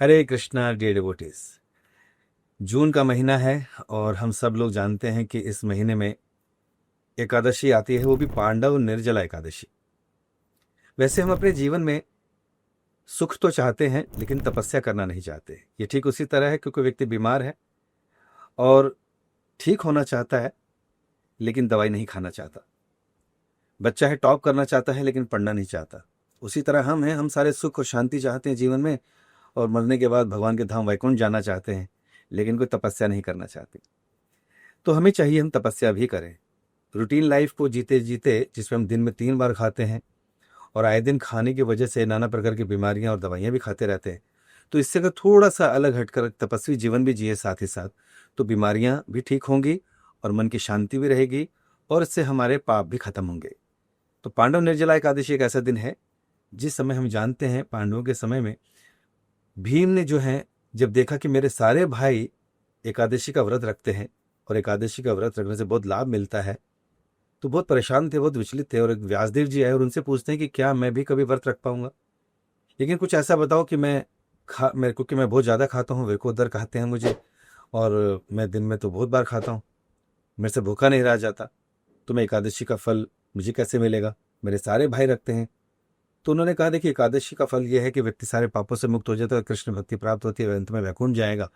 हरे Krishna dear devotees. जून का महीना है और हम सब लोग जानते हैं कि इस महीने में एकादशी आती है, वो भी पांडव निर्जला एकादशी। वैसे हम अपने जीवन में सुख तो चाहते हैं लेकिन तपस्या करना नहीं चाहते। ये ठीक उसी तरह है कि कोई व्यक्ति बीमार है और ठीक होना चाहता है लेकिन दवाई नहीं खाना चाहता। बच्चा है, टॉप करना चाहता है लेकिन पढ़ना नहीं चाहता। उसी तरह हम हैं, हम सारे सुख और शांति चाहते हैं जीवन में, और मरने के बाद भगवान के धाम वैकुंठ जाना चाहते हैं लेकिन कोई तपस्या नहीं करना चाहते। तो हमें चाहिए हम तपस्या भी करें। रूटीन लाइफ को जीते जीते, जिसमें हम दिन में 3 बार खाते हैं और आए दिन खाने की वजह से नाना प्रकार की बीमारियां और दवाइयां भी खाते रहते हैं, तो इससे अगर थोड़ा सा अलग हटकर तपस्वी जीवन भी जिए साथ ही साथ, तो बीमारियां भी ठीक होंगी और मन की शांति भी रहेगी और इससे हमारे पाप भी खत्म होंगे। तो पांडव निर्जला एकादशी एक ऐसा दिन है जिस समय हम जानते हैं पांडवों के समय में भीम ने जो है, जब देखा कि मेरे सारे भाई एकादशी का व्रत रखते हैं और एकादशी का व्रत रखने से बहुत लाभ मिलता है, तो बहुत परेशान थे, बहुत विचलित थे। और एक व्यासदेव जी आए और उनसे पूछते हैं कि क्या मैं भी कभी व्रत रख पाऊंगा, लेकिन कुछ ऐसा बताओ कि मैं मेरे को, कि मैं बहुत ज़्यादा खाता हूँ, वेकोदर कहते हैं मुझे, और मैं दिन में तो बहुत बार खाता हूँ, मेरे से भूखा नहीं रहा जाता, तो मैं एकादशी का फल मुझे कैसे मिलेगा, मेरे सारे भाई रखते हैं। तो उन्होंने कहा, देखिए एकादशी का फल यह है कि व्यक्ति सारे पापों से मुक्त हो जाता है, कृष्ण भक्ति प्राप्त होती है, अंत में वैकुंठ जाएगा।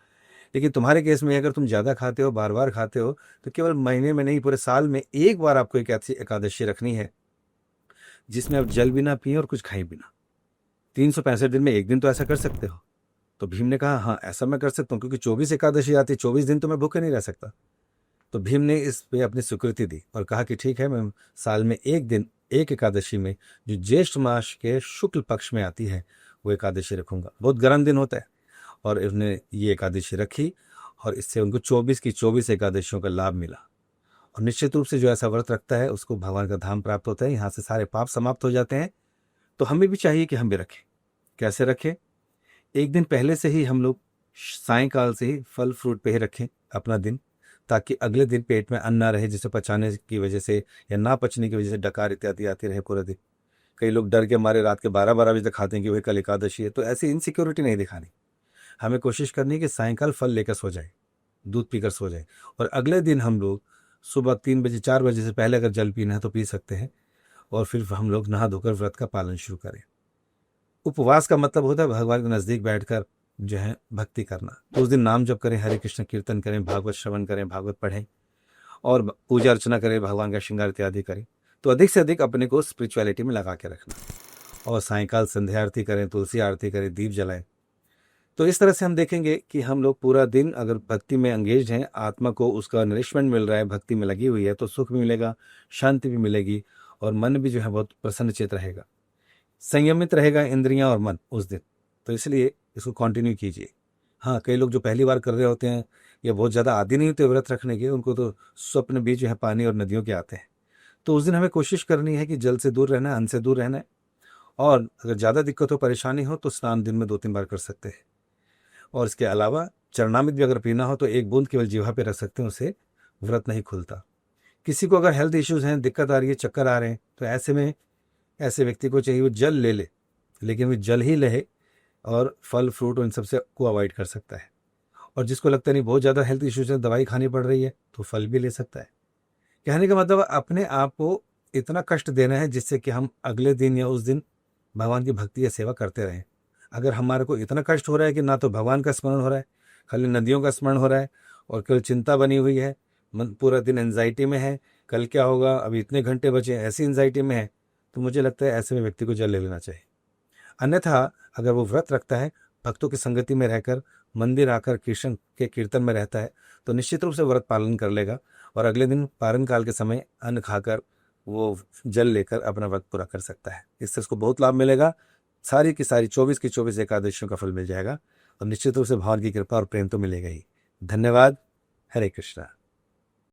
लेकिन तुम्हारे केस में अगर तुम ज़्यादा खाते हो, बार बार खाते हो, तो केवल महीने में नहीं, पूरे साल में एक बार आपको एक ऐसी एकादशी रखनी है जिसमें आप जल भी ना पिए और कुछ खाए भी ना। 365 दिन में एक दिन तो ऐसा कर सकते हो। तो भीम ने कहा, हाँ ऐसा मैं कर सकता हूँ, क्योंकि 24 एकादशी आती है, 24 दिन तो मैं भूखे नहीं रह सकता। तो भीम ने इस पे अपनी स्वीकृति दी और कहा कि ठीक है, मैं साल में एक दिन, एक एकादशी में, जो ज्येष्ठ मास के शुक्ल पक्ष में आती है, वो एकादशी रखूंगा। बहुत गर्म दिन होता है और उन्होंने ये एकादशी रखी और इससे उनको 24 की 24 एकादशियों का लाभ मिला। और निश्चित रूप से जो ऐसा व्रत रखता है उसको भगवान का धाम प्राप्त होता है, यहाँ से सारे पाप समाप्त हो जाते हैं। तो हमें भी चाहिए कि हम भी रखें। कैसे रखें? एक दिन पहले से ही हम लोग सायंकाल से ही फल फ्रूट पे ही रखें अपना दिन, ताकि अगले दिन पेट में अन्न ना रहे, जिसे पचाने की वजह से या ना पचने की वजह से डकार इत्यादि आती रहे पूरे दिन। कई लोग डर के मारे रात के 12-12 बजे तक खाते हैं कि वही कल एकादशी है, तो ऐसी इनसिक्योरिटी नहीं दिखानी। हमें कोशिश करनी है कि सायंकाल फल लेकर सो जाए, दूध पीकर सो जाए, और अगले दिन हम लोग सुबह 3 बजे 4 बजे से पहले अगर जल पीना है तो पी सकते हैं, और फिर हम लोग नहा धोकर व्रत का पालन शुरू करें। उपवास का मतलब होता है भगवान के नज़दीक बैठकर जो है भक्ति करना। तो उस दिन नाम जप करें, हरे कृष्ण कीर्तन करें, भागवत श्रवण करें, भागवत पढ़ें और पूजा अर्चना करें, भगवान का श्रृंगार इत्यादि करें। तो अधिक से अधिक अपने को स्पिरिचुअलिटी में लगा के रखना, और सायंकाल संध्या आरती करें, तुलसी आरती करें, दीप जलाएं। तो इस तरह से हम देखेंगे कि हम लोग पूरा दिन अगर भक्ति में एंगेज हैं, आत्मा को उसका नरिशमेंट मिल रहा है, भक्ति में लगी हुई है, तो सुख भी मिलेगा, शांति भी मिलेगी, और मन भी जो है बहुत प्रसन्नचित रहेगा, संयमित रहेगा इंद्रियां और मन उस दिन। तो इसलिए इसको कंटिन्यू कीजिए। हाँ, कई लोग जो पहली बार कर रहे होते हैं या बहुत ज़्यादा आदी नहीं होते व्रत रखने के, उनको तो स्वप्न भी जो है पानी और नदियों के आते हैं। तो उस दिन हमें कोशिश करनी है कि जल से दूर रहना है, अन्न से दूर रहना है, और अगर ज़्यादा दिक्कत हो, परेशानी हो, तो स्नान दिन में 2-3 बार कर सकते हैं। और इसके अलावा चरणामृत भी अगर पीना हो तो एक बूंद केवल जीवा पे रख सकते हैं, उससे व्रत नहीं खुलता। किसी को अगर हेल्थ इश्यूज़ हैं, दिक्कत आ रही है, चक्कर आ रहे हैं, तो ऐसे में ऐसे व्यक्ति को चाहिए वो जल ले ले, लेकिन वो जल ही ले, और फल फ्रूट और इन सबसे को अवॉइड कर सकता है। और जिसको लगता नहीं बहुत ज़्यादा हेल्थ इश्यूज है, दवाई खानी पड़ रही है, तो फल भी ले सकता है। कहने का मतलब अपने आप को इतना कष्ट देना है जिससे कि हम अगले दिन या उस दिन भगवान की भक्ति या सेवा करते रहें। अगर हमारे को इतना कष्ट हो रहा है कि ना तो भगवान का स्मरण हो रहा है, खाली नदियों का स्मरण हो रहा है, और केवल चिंता बनी हुई है, मन पूरा दिन एंजाइटी में है, कल क्या होगा, अभी इतने घंटे बचे, ऐसी एंजाइटी में है, तो मुझे लगता है ऐसे में व्यक्ति को जल ले लेना चाहिए। अन्यथा अगर वो व्रत रखता है, भक्तों की संगति में रहकर, मंदिर आकर कृष्ण के कीर्तन में रहता है, तो निश्चित रूप से व्रत पालन कर लेगा, और अगले दिन पारण काल के समय अन्न खाकर वो जल लेकर अपना व्रत पूरा कर सकता है। इससे उसको बहुत लाभ मिलेगा, सारी की सारी 24 की 24 एकादशियों का फल मिल जाएगा, और निश्चित रूप से भगवान की कृपा और प्रेम तो मिलेगा ही। धन्यवाद। हरे कृष्णा।